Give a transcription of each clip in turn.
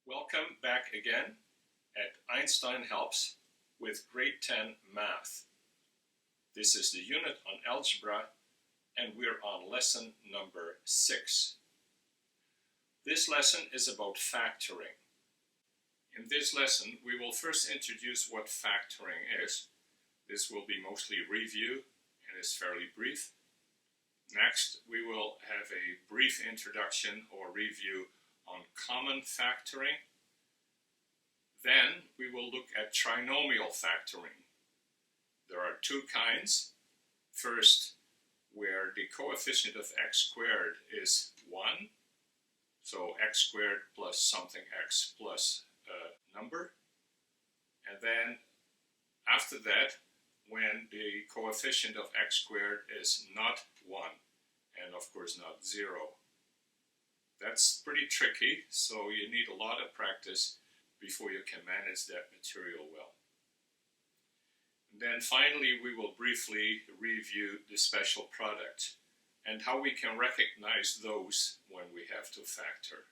Welcome back again at Einstein Helps with Grade 10 Math. This is the unit on algebra and we're on lesson number 6. This lesson is about factoring. In this lesson we will first introduce what factoring is. This will be mostly review and is fairly brief. Next we will have a brief introduction or review on common factoring. Then we will look at trinomial factoring. There are two kinds. First, where the coefficient of x squared is 1, so x squared plus something x plus a number. And then after that, when the coefficient of x squared is not 1, and of course not 0. That's pretty tricky, so you need a lot of practice before you can manage that material well. And then finally we will briefly review the special product and how we can recognize those when we have to factor.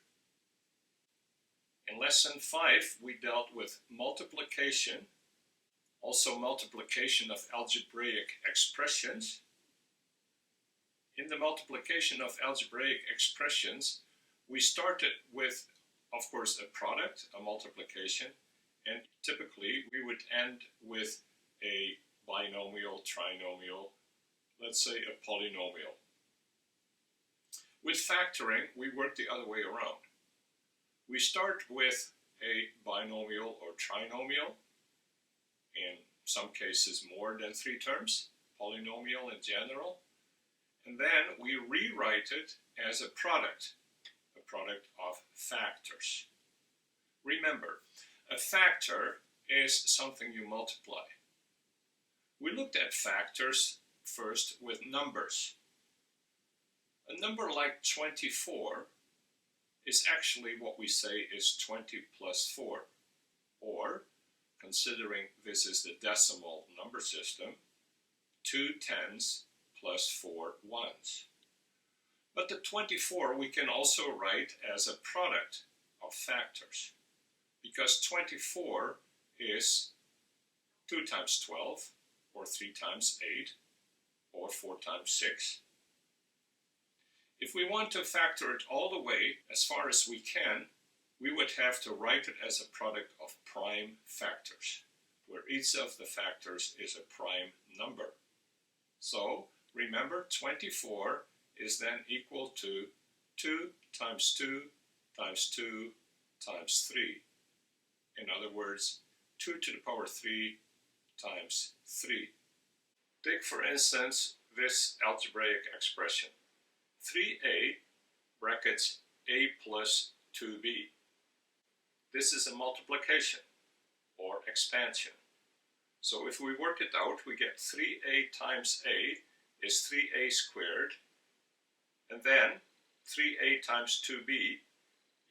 In lesson 5 we dealt with multiplication, also multiplication of algebraic expressions. In the multiplication of algebraic expressions we started with, of course, a product, a multiplication, and typically we would end with a binomial, trinomial, let's say a polynomial. With factoring, we work the other way around. We start with a binomial or trinomial, in some cases more than 3 terms, polynomial in general, and then we rewrite it as a product of factors. Remember, a factor is something you multiply. We looked at factors first with numbers. A number like 24 is actually what we say is 20 plus 4, or, considering this is the decimal number system, 2 tens plus 4 ones. But the 24 we can also write as a product of factors, because 24 is 2 times 12, or 3 times 8, or 4 times 6. If we want to factor it all the way, as far as we can, we would have to write it as a product of prime factors, where each of the factors is a prime number. So, remember, 24 is then equal to 2 times 2 times 2 times 3. In other words, 2 to the power 3 times 3. Take, for instance, this algebraic expression. 3a brackets a plus 2b. This is a multiplication or expansion. So if we work it out, we get 3a times a is 3a squared, and then 3a times 2b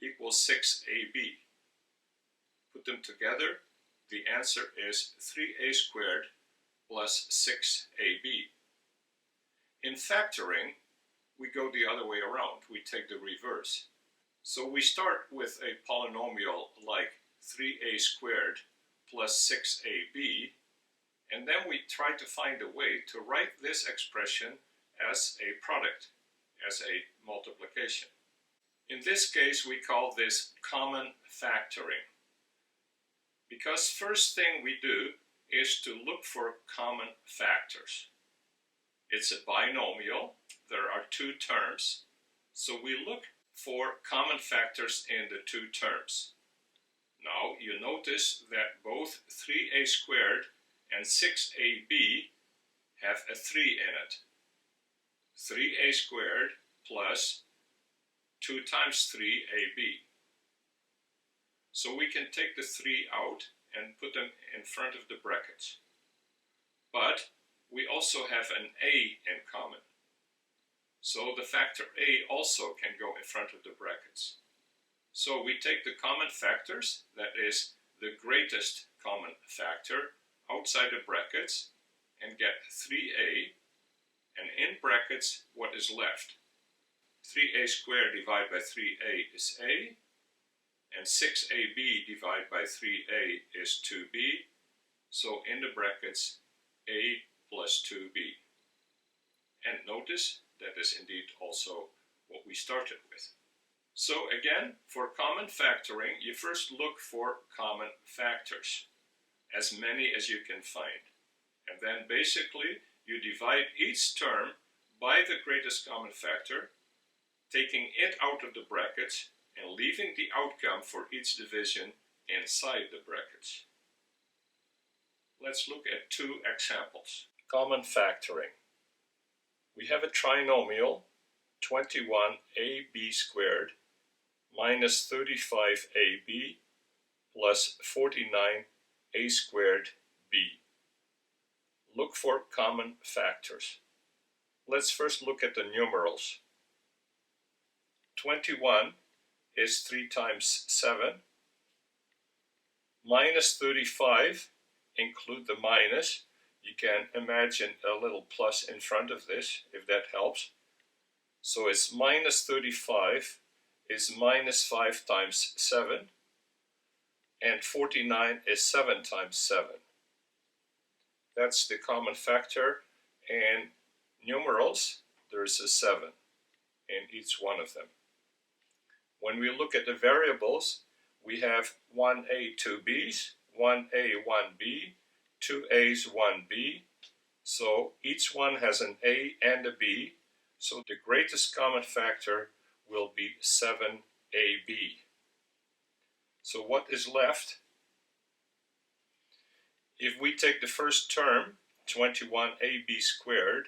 equals 6ab. Put them together, the answer is 3a squared plus 6ab. In factoring, we go the other way around. We take the reverse. So we start with a polynomial like 3a squared plus 6ab, and then we try to find a way to write this expression as a product, as a multiplication. In this case, we call this common factoring, because first thing we do is to look for common factors. It's a binomial. There are 2 terms, so we look for common factors in the 2 terms. Now you notice that both 3a squared and 6ab have a 3 in it. 3a squared plus 2 times 3ab. So we can take the 3 out and put them in front of the brackets. But we also have an a in common. So the factor a also can go in front of the brackets. So we take the common factors, that is the greatest common factor, outside the brackets and get 3a, and in brackets what is left. 3a squared divided by 3a is a, and 6ab divided by 3a is 2b, so in the brackets a plus 2b. And notice that is indeed also what we started with. So again, for common factoring, you first look for common factors, as many as you can find. And then basically you divide each term by the greatest common factor, taking it out of the brackets and leaving the outcome for each division inside the brackets. Let's look at two examples. Common factoring. We have a trinomial 21ab squared minus 35ab plus 49a squared b. Look for common factors. Let's first look at the numerals. 21 is 3 times 7. Minus 35, include the minus. You can imagine a little plus in front of this, if that helps. So it's minus 35 is minus 5 times 7. And 49 is 7 times 7. That's the common factor. And numerals, there's a 7 in each one of them. When we look at the variables, we have 1a, 2b's, 1a, 1b, 2a's, 1b. So each one has an a and a b. So the greatest common factor will be 7ab. So what is left? If we take the first term, 21ab squared,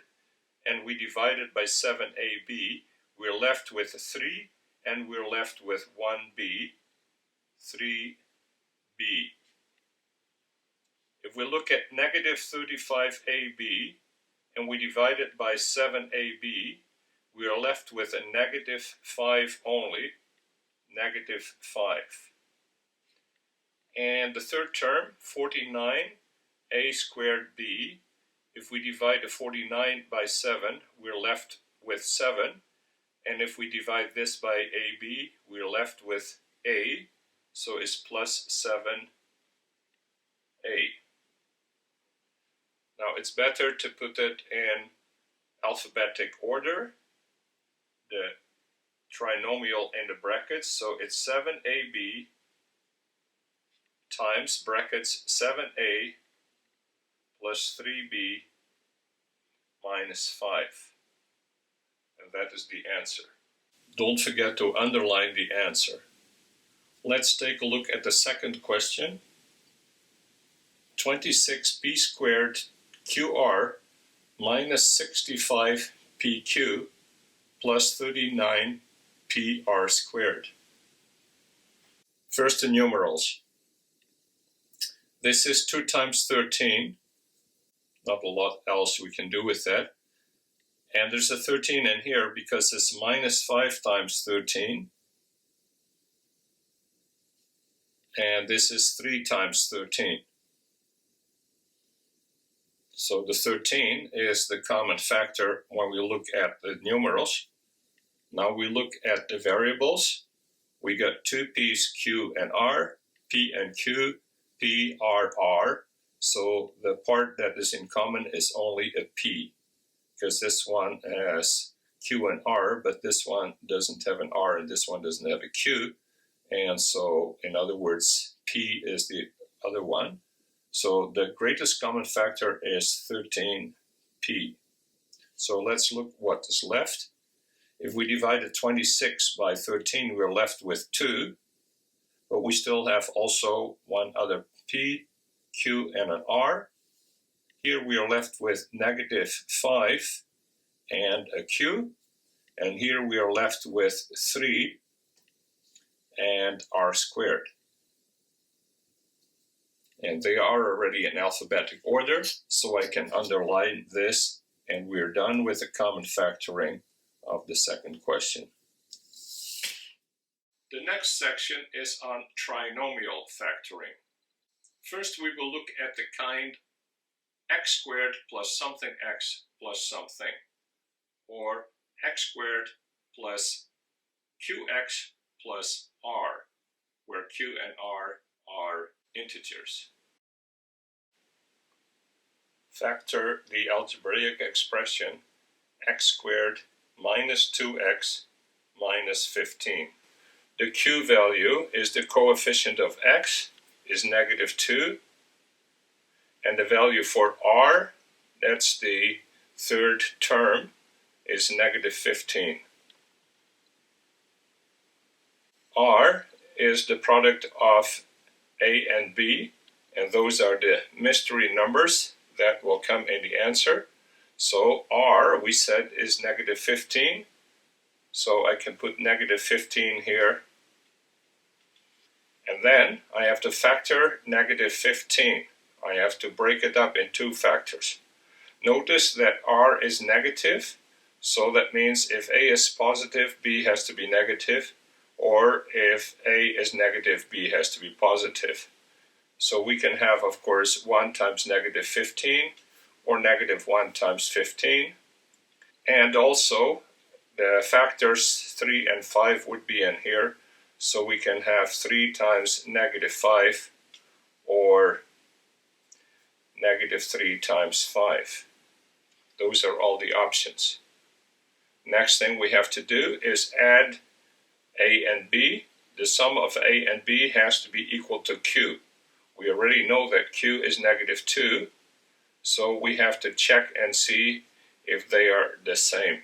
and we divide it by 7ab, we're left with 3, and we're left with 1b, 3b. If we look at negative 35ab, and we divide it by 7ab, we are left with a negative 5 only, negative 5. And the third term, 49a squared b, if we divide the 49 by 7, we're left with 7. And if we divide this by ab, we're left with a, so it's plus 7a. Now it's better to put it in alphabetic order, the trinomial in the brackets, so it's 7ab times brackets 7a plus 3b minus 5. And that is the answer. Don't forget to underline the answer. Let's take a look at the second question. 26p squared qr minus 65pq plus 39pr squared. First the numerals. This is 2 times 13. Not a lot else we can do with that. And there's a 13 in here because it's minus 5 times 13. And this is 3 times 13. So the 13 is the common factor when we look at the numerals. Now we look at the variables. We got two p's, q and r, p and q, p, r, r. So the part that is in common is only a p, because this one has q and r, but this one doesn't have an r and this one doesn't have a q. And so, in other words, p is the other one. So the greatest common factor is 13p. So let's look what is left. If we divided 26 by 13, we're left with 2. But we still have also one other p, q, and an r. Here we are left with negative 5 and a q. And here we are left with 3 and r squared. And they are already in alphabetic order, so I can underline this, and we're done with the common factoring of the second question. The next section is on trinomial factoring. First we will look at the kind x squared plus something x plus something, or x squared plus qx plus r, where Q and R are integers. Factor the algebraic expression x squared minus 2x minus 15. The Q value is the coefficient of x, is negative 2, and the value for R, that's the third term, is negative 15. R is the product of A and B, and those are the mystery numbers that will come in the answer. So R, we said, is negative 15. So I can put negative 15 here. And then I have to factor negative 15. I have to break it up in two factors. Notice that R is negative, so that means if A is positive, B has to be negative, or if A is negative, B has to be positive. So we can have, of course, 1 times negative 15, or negative 1 times 15. And also, the factors 3 and 5 would be in here, so we can have 3 times negative 5, or negative 3 times 5. Those are all the options. Next thing we have to do is add A and B. The sum of A and B has to be equal to Q. We already know that Q is negative 2, so we have to check and see if they are the same.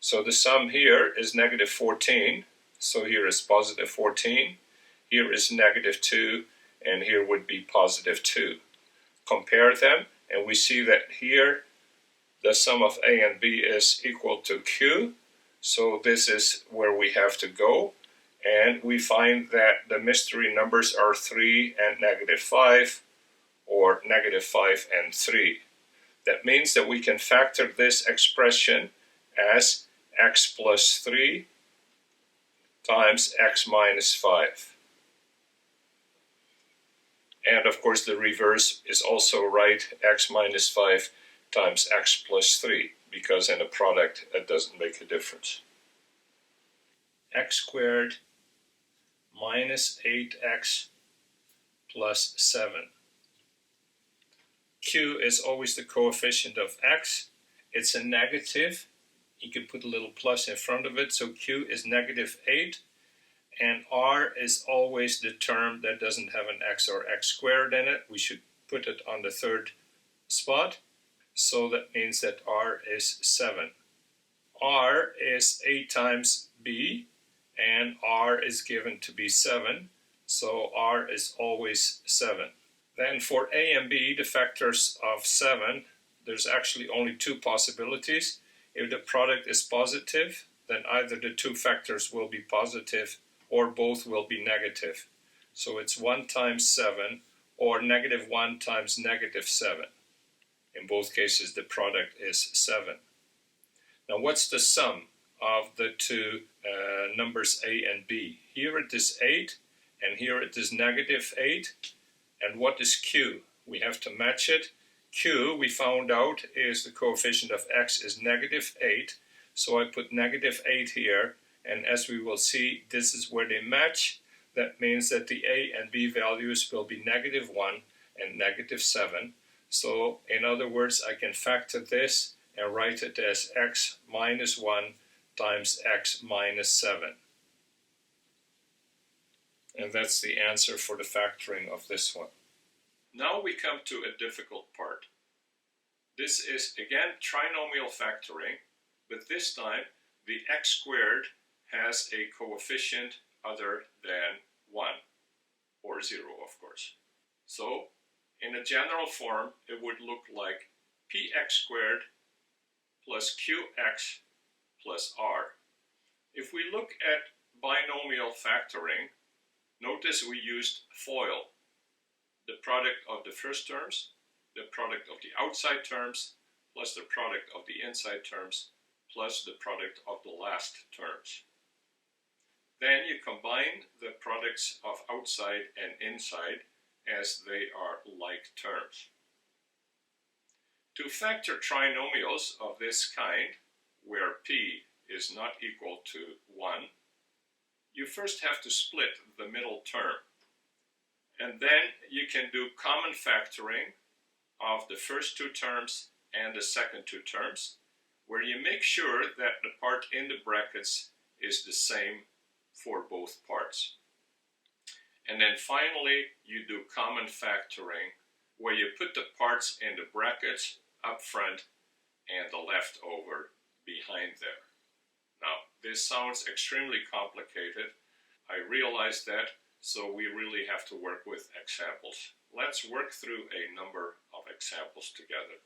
So the sum here is negative 14, so here is positive 14, here is negative 2, and here would be positive 2. Compare them, and we see that here the sum of A and B is equal to Q, so this is where we have to go. And we find that the mystery numbers are 3 and negative 5, or negative 5 and 3. That means that we can factor this expression as x plus 3 times x minus 5. And of course the reverse is also right, x minus 5 times x plus 3, because in a product it doesn't make a difference. X squared minus 8x plus 7. Q is always the coefficient of x. It's a negative. You can put a little plus in front of it, so Q is negative 8. And R is always the term that doesn't have an x or x squared in it. We should put it on the third spot. So that means that R is 7. R is 8 times B, and R is given to be 7, so R is always 7. Then for A and B, the factors of 7, there's actually only two possibilities. If the product is positive, then either the two factors will be positive or both will be negative. So it's 1 times 7 or negative 1 times negative 7. In both cases, the product is 7. Now what's the sum of the two numbers A and B? Here it is 8, and here it is negative 8. And what is Q? We have to match it. Q, we found out, is the coefficient of x is negative 8. So I put negative 8 here, and as we will see, this is where they match. That means that the A and B values will be negative 1 and negative 7. So in other words, I can factor this and write it as x minus 1 times x minus 7. And that's the answer for the factoring of this one. Now we come to a difficult part. This is again trinomial factoring, but this time the x squared has a coefficient other than 1, or 0 of course. So in a general form it would look like px squared plus qx plus r. If we look at binomial factoring, notice we used FOIL, the product of the first terms, the product of the outside terms, plus the product of the inside terms, plus the product of the last terms. Then you combine the products of outside and inside as they are like terms. To factor trinomials of this kind, where p is not equal to 1, you first have to split the middle term. And then you can do common factoring of the first two terms and the second two terms, where you make sure that the part in the brackets is the same for both parts. And then finally, you do common factoring, where you put the parts in the brackets up front and the leftover behind there. Now, this sounds extremely complicated. I realize that, so we really have to work with examples. Let's work through a number of examples together.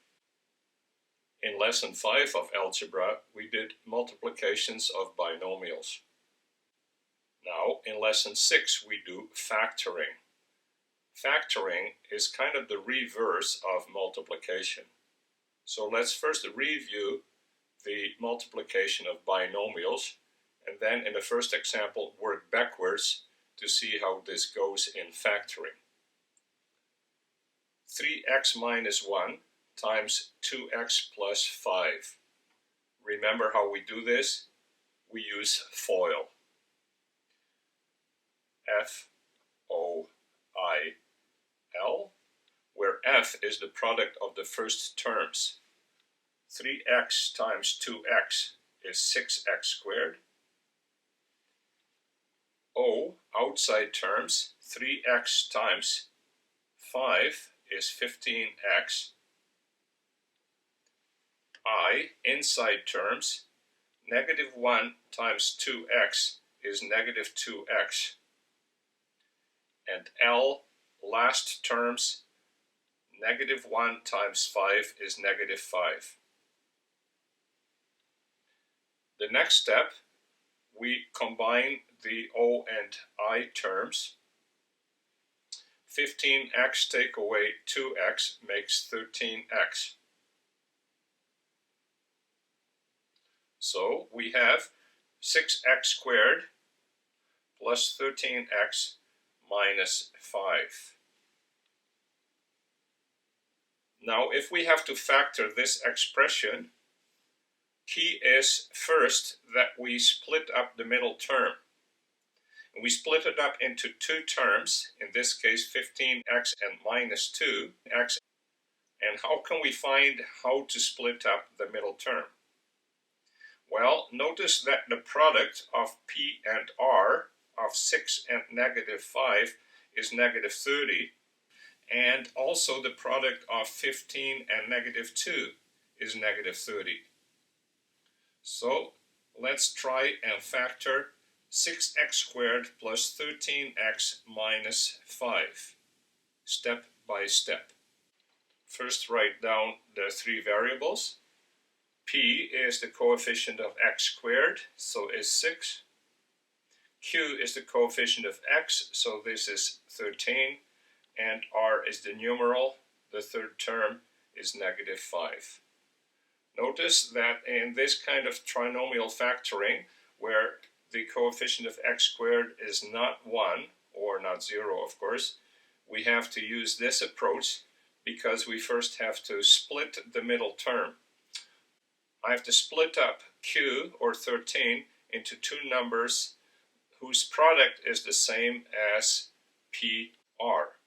In lesson 5 of algebra, we did multiplications of binomials. Now, in lesson 6, we do factoring. Factoring is kind of the reverse of multiplication. So let's first review the multiplication of binomials, and then in the first example work backwards to see how this goes in factoring. 3x minus 1 times 2x plus 5. Remember how we do this? We use FOIL. F-O-I-L, where F is the product of the first terms. 3x times 2x is 6x squared. O, outside terms, 3x times 5 is 15x. I, inside terms, negative 1 times 2x is negative 2x. And L, last terms, negative 1 times 5 is negative 5. The next step, we combine the O and I terms. 15x take away 2x makes 13x. So we have 6x squared plus 13x minus 5. Now, if we have to factor this expression, key is first that we split up the middle term. And we split it up into two terms, in this case 15x and minus 2x. And how can we find how to split up the middle term? Well, notice that the product of P and R of 6 and negative 5 is negative 30, and also the product of 15 and negative 2 is negative 30. So let's try and factor 6x squared plus 13x minus 5, step by step. First, write down the three variables. P is the coefficient of x squared, so is 6. Q is the coefficient of x, so this is 13. And R is the numeral, the third term is negative 5. Notice that in this kind of trinomial factoring, where the coefficient of x squared is not 1, or not 0 of course, we have to use this approach because we first have to split the middle term. I have to split up Q, or 13, into two numbers whose product is the same as PR.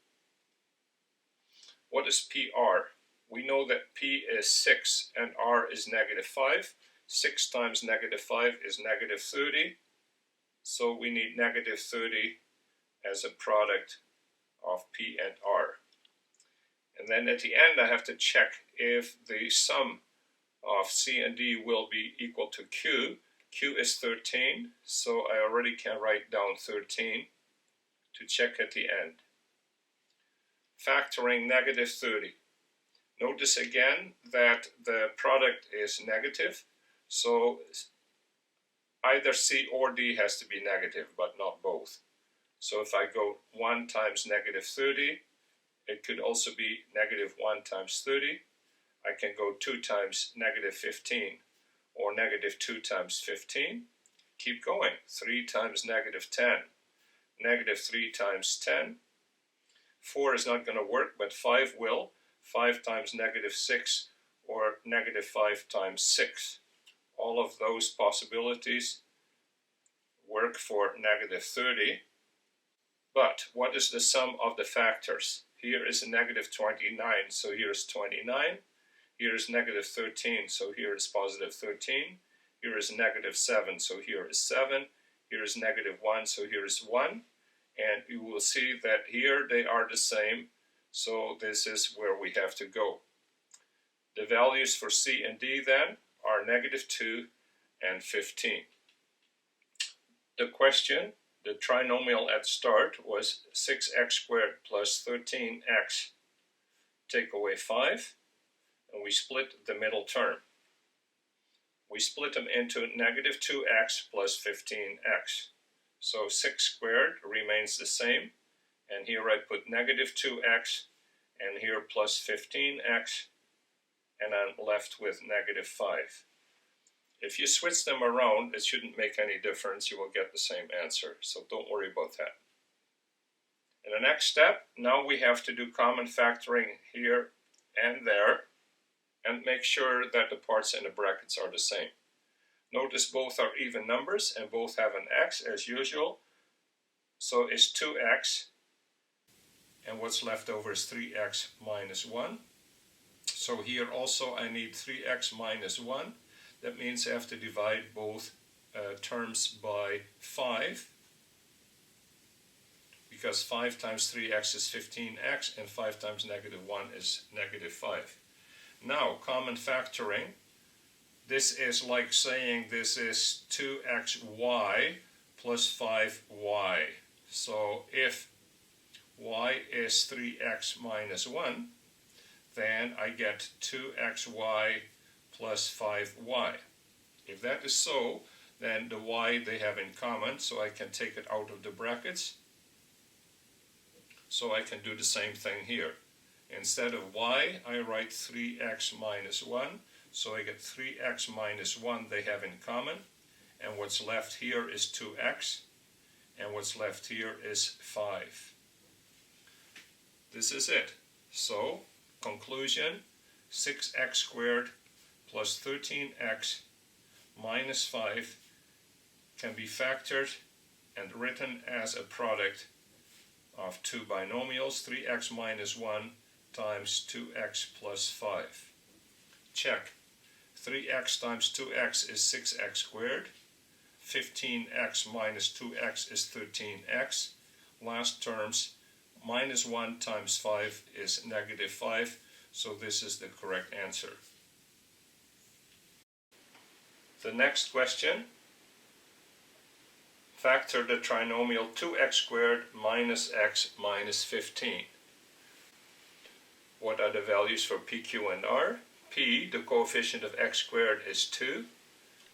What is PR? We know that P is 6 and R is negative 5. 6 times negative 5 is negative 30. So we need negative 30 as a product of P and R. And then at the end I have to check if the sum of C and D will be equal to Q. Q is 13, so I already can write down 13 to check at the end. Factoring negative 30. Notice again that the product is negative, so either C or D has to be negative, but not both. So if I go 1 times negative 30, it could also be negative 1 times 30. I can go 2 times negative 15, or negative 2 times 15. Keep going. 3 times negative 10. Negative 3 times 10. 4 is not going to work, but 5 will. 5 times negative 6, or negative 5 times 6. All of those possibilities work for negative 30. But what is the sum of the factors? Here is a negative 29, so here's 29. Here is negative 13, so here is positive 13. Here is negative 7, so here is 7. Here is negative 1, so here is 1. And you will see that here they are the same, so this is where we have to go. The values for C and D then are negative 2 and 15. The question, the trinomial at start, was 6x squared plus 13x. Take away 5, and we split the middle term. We split them into negative 2x plus 15x. So 6 squared remains the same, and here I put negative 2x, and here plus 15x, and I'm left with negative 5. If you switch them around, it shouldn't make any difference. You will get the same answer, so don't worry about that. In the next step, now we have to do common factoring here and there, and make sure that the parts in the brackets are the same. Notice both are even numbers and both have an x as usual. So it's 2x, and what's left over is 3x minus 1. So here also I need 3x minus 1. That means I have to divide both terms by 5, because 5 times 3x is 15x, and 5 times negative 1 is negative 5. Now, common factoring, this is like saying this is 2xy plus 5y. So if y is 3x minus 1, then I get 2xy plus 5y. If that is so, then the y they have in common, so I can take it out of the brackets. So I can do the same thing here. Instead of y, I write 3x minus 1, so I get 3x minus 1 they have in common, and what's left here is 2x, and what's left here is 5. This is it. So, conclusion, 6x squared plus 13x minus 5 can be factored and written as a product of two binomials, 3x minus 1 times 2x plus 5. Check. 3x times 2x is 6x squared. 15x minus 2x is 13x. Last terms, minus 1 times 5 is negative 5, so this is the correct answer. The next question, factor the trinomial 2x squared minus x minus 15. What are the values for p, q, and r? P, the coefficient of x squared, is 2.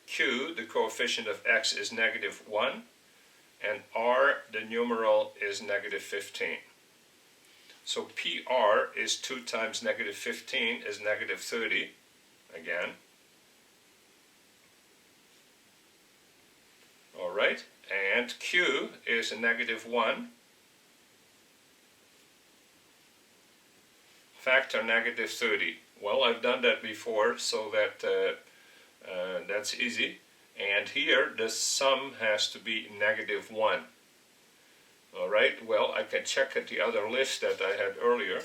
Q, the coefficient of x, is negative 1. And r, the numeral, is negative 15. So PR is 2 times negative 15 is negative 30, again. Alright, and Q is a negative 1. Factor negative 30. Well, I've done that before, so that that's easy. And here, the sum has to be negative 1. Alright, well, I can check at the other list that I had earlier.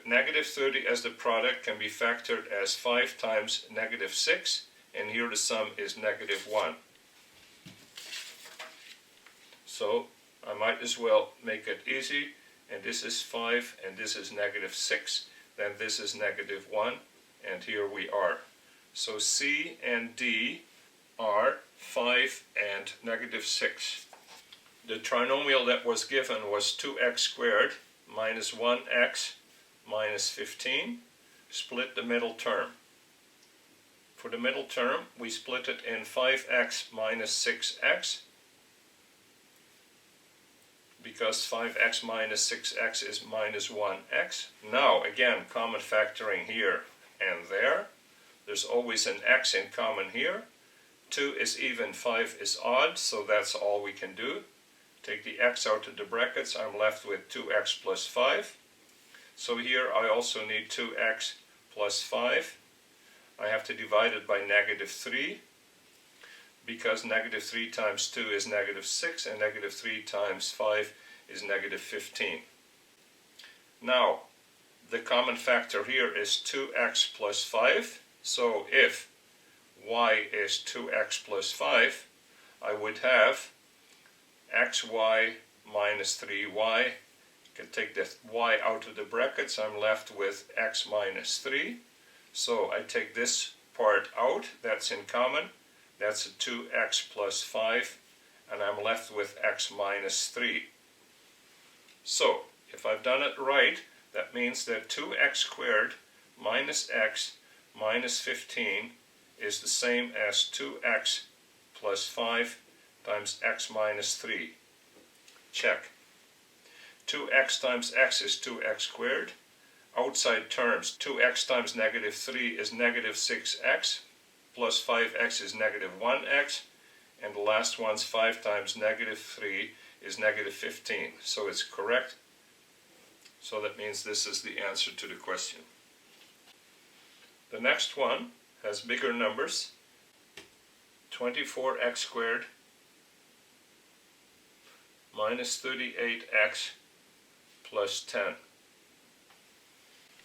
Negative 30 as the product can be factored as 5 times negative 6, and here the sum is negative 1. So, I might as well make it easy, and this is 5, and this is negative 6, then this is negative 1, and here we are. So C and D are 5 and negative 6. The trinomial that was given was 2x squared minus 1x minus 15. Split the middle term. For the middle term, we split it in 5x minus 6x, because 5x minus 6x is minus 1x. Now, again, common factoring here and there. There's always an x in common here. 2 is even, 5 is odd, so that's all we can do. Take the x out of the brackets, I'm left with 2x plus 5. So here I also need 2x plus 5. I have to divide it by negative 3. because negative 3 times 2 is negative 6 and negative 3 times 5 is negative 15. Now, the common factor here is 2x plus 5. So if y is 2x plus 5, I would have xy minus 3y. I can take the y out of the brackets. I'm left with x minus 3. So I take this part out. That's in common. That's a 2x plus 5. And I'm left with x minus 3. So if I've done it right, that means that 2x squared minus x minus 15 is the same as 2x plus 5 times x minus 3. Check. 2x times x is 2x squared. Outside terms, 2x times negative 3 is negative 6x, plus 5x is negative 1x, and the last one's 5 times negative 3 is negative 15. So it's correct. So that means this is the answer to the question. The next one has bigger numbers. 24x squared minus 38x plus 10.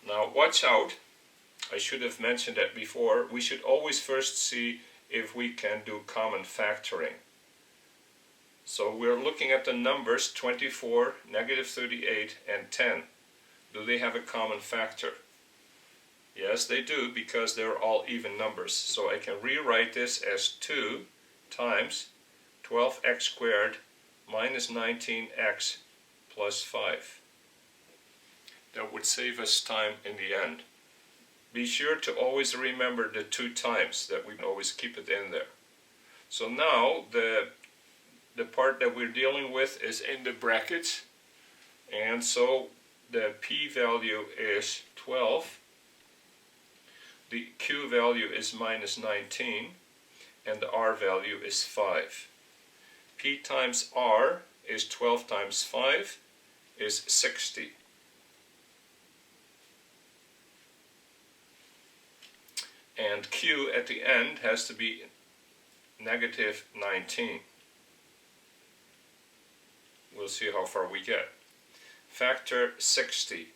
Now watch out, I should have mentioned that before, we should always first see if we can do common factoring. So we're looking at the numbers 24, negative 38, and 10. Do they have a common factor? Yes, they do, because they're all even numbers. So I can rewrite this as 2 times 12x squared minus 19x plus 5. That would save us time in the end. Be sure to always remember the 2 times, that we always keep it in there. So now the part that we're dealing with is in the brackets, and so the p-value is 12, the q value is minus 19, and the r value is 5. P times r is 12 times 5 is 60. And q at the end has to be negative 19. We'll see how far we get. Factor 60.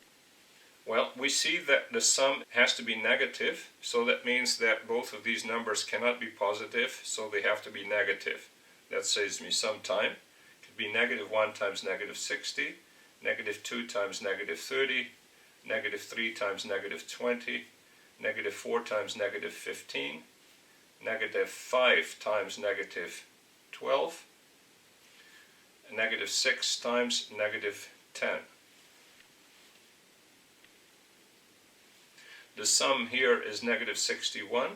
Well, we see that the sum has to be negative, so that means that both of these numbers cannot be positive, so they have to be negative. That saves me some time. It could be negative 1 times negative 60, negative 2 times negative 30, negative 3 times negative 20, negative 4 times negative 15, negative 5 times negative 12, negative 6 times negative 10. The sum here is negative 61,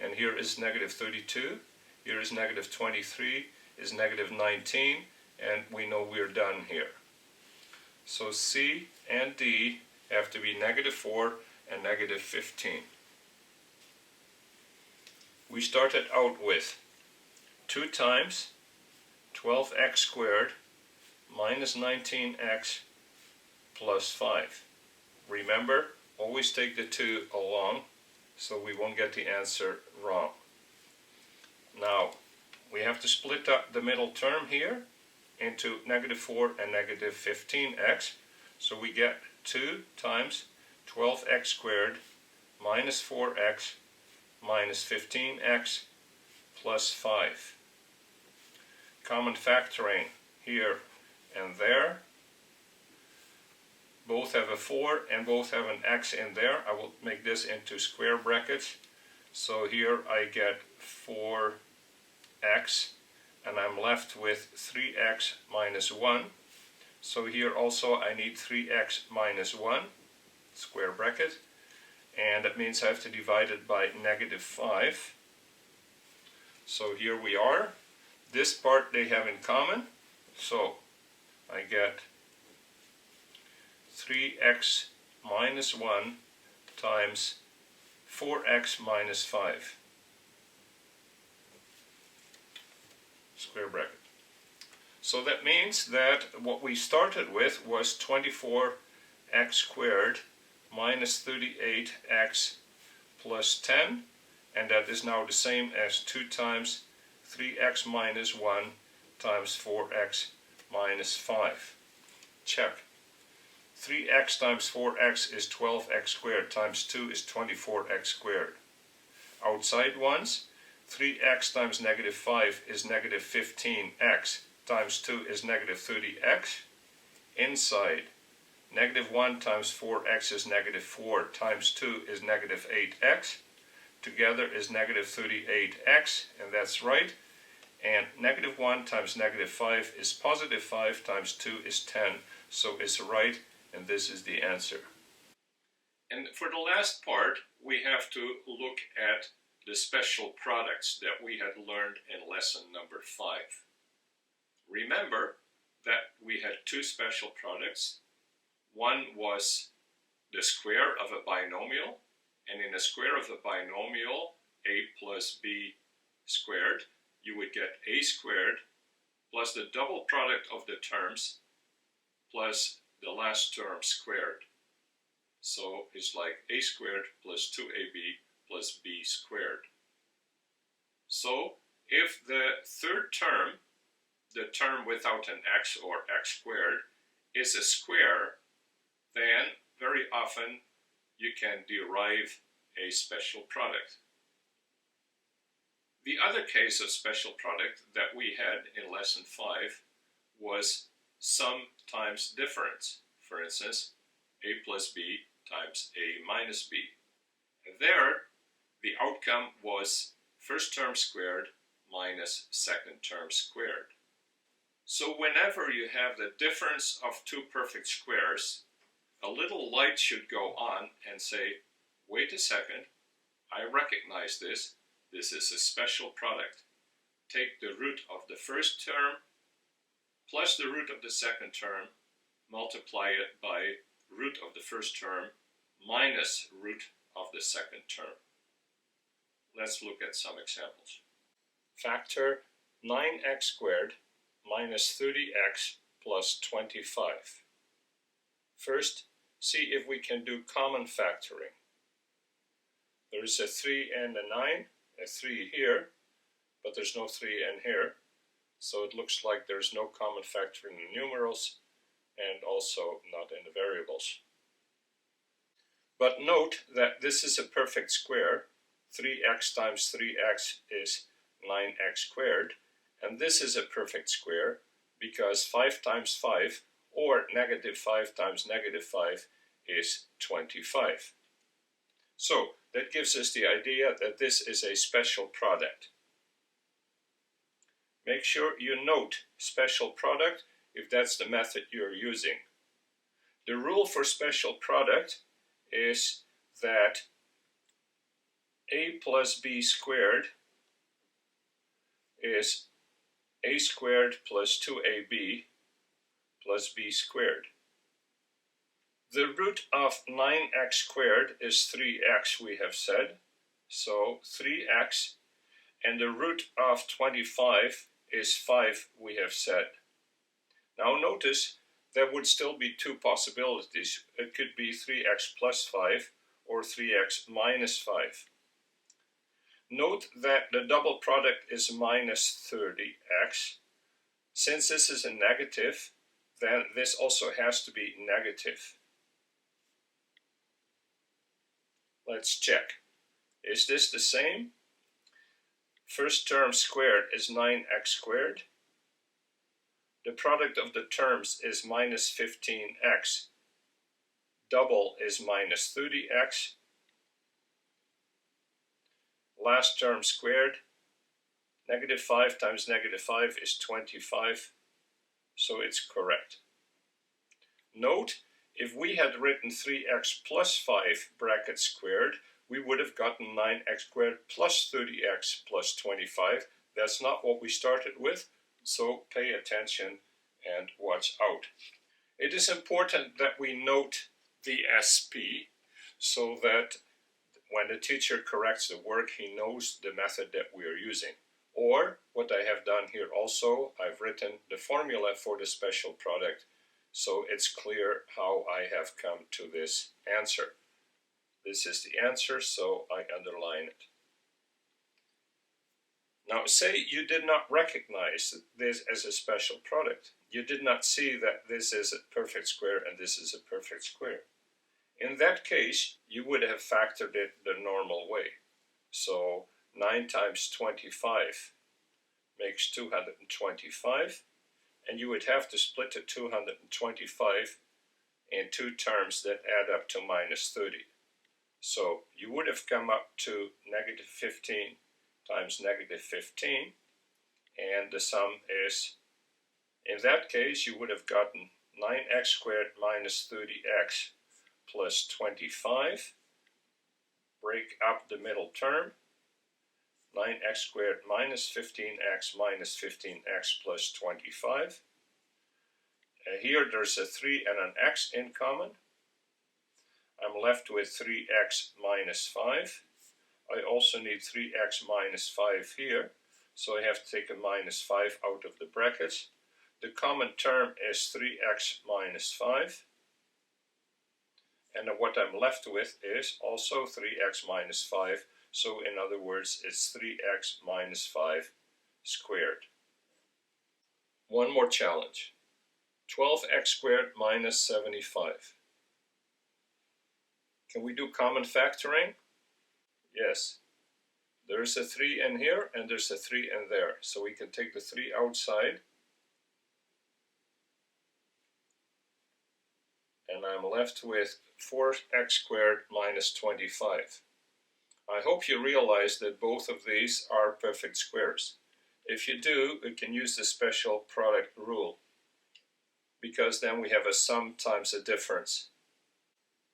and here is negative 32, here is negative 23, is negative 19, and we know we're done here. So C and D have to be negative 4 and negative 15. We started out with 2 times 12x squared minus 19x plus 5. Remember, always take the 2 along so we won't get the answer wrong. Now, we have to split up the middle term here into negative 4 and negative 15x. So we get 2 times 12x squared minus 4x minus 15x plus 5. Common factoring here and there. Both have a 4 and both have an x in there. I will make this into square brackets. So here I get 4x, and I'm left with 3x minus 1. So here also I need 3x minus 1, square bracket. And that means I have to divide it by negative 5. So here we are. This part they have in common. So I get 3x minus 1 times 4x minus 5. Square bracket. So that means that what we started with was 24x squared minus 38x plus 10, and that is now the same as 2 times 3x minus 1 times 4x minus 5. Check. 3x times 4x is 12x squared times 2 is 24x squared. Outside ones, 3x times negative 5 is negative 15x times 2 is negative 30x. Inside, negative 1 times 4x is negative 4 times 2 is negative 8x. Together is negative 38x, and that's right. And negative 1 times negative 5 is positive 5 times 2 is 10, so it's right, and this is the answer. And for the last part, we have to look at the special products that we had learned in lesson number 5. Remember that we had two special products. One was the square of a binomial, and in the square of a binomial, a plus b squared, you would get a squared plus the double product of the terms plus the last term squared. So it's like a squared plus 2ab plus b squared. So if the third term, the term without an x or x squared, is a square, then very often you can derive a special product. The other case of special product that we had in lesson 5 was sum times difference. For instance, a plus b times a minus b. And there, the outcome was first term squared minus second term squared. So whenever you have the difference of two perfect squares, a little light should go on and say, wait a second, I recognize this. This is a special product. Take the root of the first term plus the root of the second term, multiply it by root of the first term minus root of the second term. Let's look at some examples. Factor 9x squared minus 30x plus 25. First, see if we can do common factoring. There is a 3 and a 9, a 3 here, but there's no 3 in here. So it looks like there's no common factor in the numerals and also not in the variables. But note that this is a perfect square. 3x times 3x is 9x squared. And this is a perfect square because 5 times 5 or negative 5 times negative 5 is 25. So that gives us the idea that this is a special product. Make sure you note special product if that's the method you're using. The rule for special product is that a plus b squared is a squared plus 2ab plus b squared. The root of 9x squared is 3x, we have said. So 3x, and the root of 25 is 5, we have said. Now notice there would still be two possibilities. It could be 3x plus 5 or 3x minus 5. Note that the double product is minus 30x. Since this is a negative, then this also has to be negative. Let's check. Is this the same? First term squared is 9x squared. The product of the terms is minus 15x. Double is minus 30x. Last term squared. Negative 5 times negative 5 is 25. So it's correct. Note, if we had written 3x plus 5 bracket squared, we would have gotten 9x squared plus 30x plus 25. That's not what we started with, so pay attention and watch out. It is important that we note the SP so that when the teacher corrects the work, he knows the method that we are using. Or, what I have done here also, I've written the formula for the special product, so it's clear how I have come to this answer. This is the answer, so I underline it. Now, say you did not recognize this as a special product. You did not see that this is a perfect square and this is a perfect square. In that case, you would have factored it the normal way. So 9 times 25 makes 225, and you would have to split the 225 in two terms that add up to minus 30. So you would have come up to negative 15 times negative 15, and the sum is, in that case, you would have gotten 9x squared minus 30x plus 25. Break up the middle term. 9x squared minus 15x minus 15x plus 25. Here there's a 3 and an x in common. I'm left with 3x minus 5. I also need 3x minus 5 here, so I have to take a minus 5 out of the brackets. The common term is 3x minus 5. And what I'm left with is also 3x minus 5. So in other words, it's 3x minus 5 squared. One more challenge. 12x squared minus 75. Can we do common factoring? Yes. There's a 3 in here and there's a 3 in there. So we can take the 3 outside. And I'm left with 4x squared minus 25. I hope you realize that both of these are perfect squares. If you do, you can use the special product rule, because then we have a sum times a difference.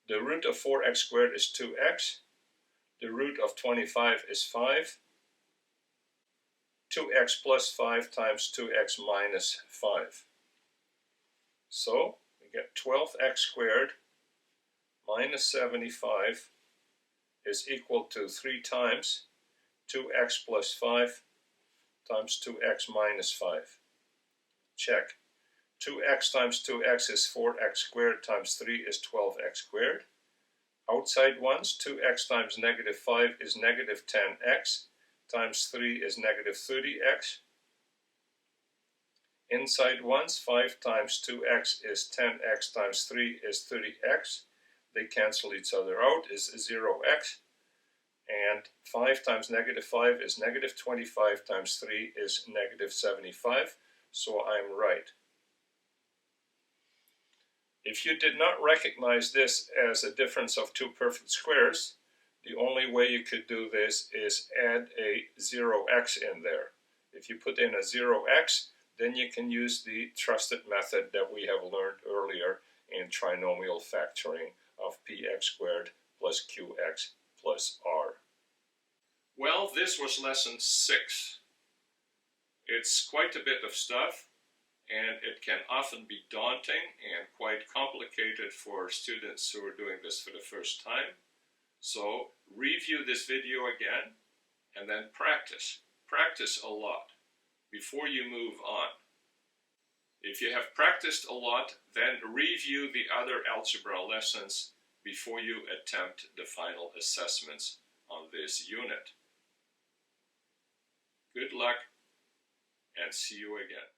The root of 4x squared is 2x. The root of 25 is 5. 2x plus 5 times 2x minus 5. So we get 12x squared minus 75 is equal to 3 times 2x plus 5 times 2x minus 5. Check. 2x times 2x is 4x squared times 3 is 12x squared. Outside ones, 2x times negative 5 is negative 10x times 3 is negative 30x. Inside ones, 5 times 2x is 10x times 3 is 30x. They cancel each other out, is 0x. And 5 times negative 5 is negative 25 times 3 is negative 75. So I'm right. If you did not recognize this as a difference of two perfect squares, the only way you could do this is add a 0x in there. If you put in a 0x, then you can use the trusted method that we have learned earlier in trinomial factoring of px squared plus qx plus r. Well, this was lesson 6. It's quite a bit of stuff, and it can often be daunting and quite complicated for students who are doing this for the first time. So review this video again and then practice. Practice a lot before you move on. If you have practiced a lot, then review the other algebra lessons before you attempt the final assessments on this unit. Good luck, and see you again.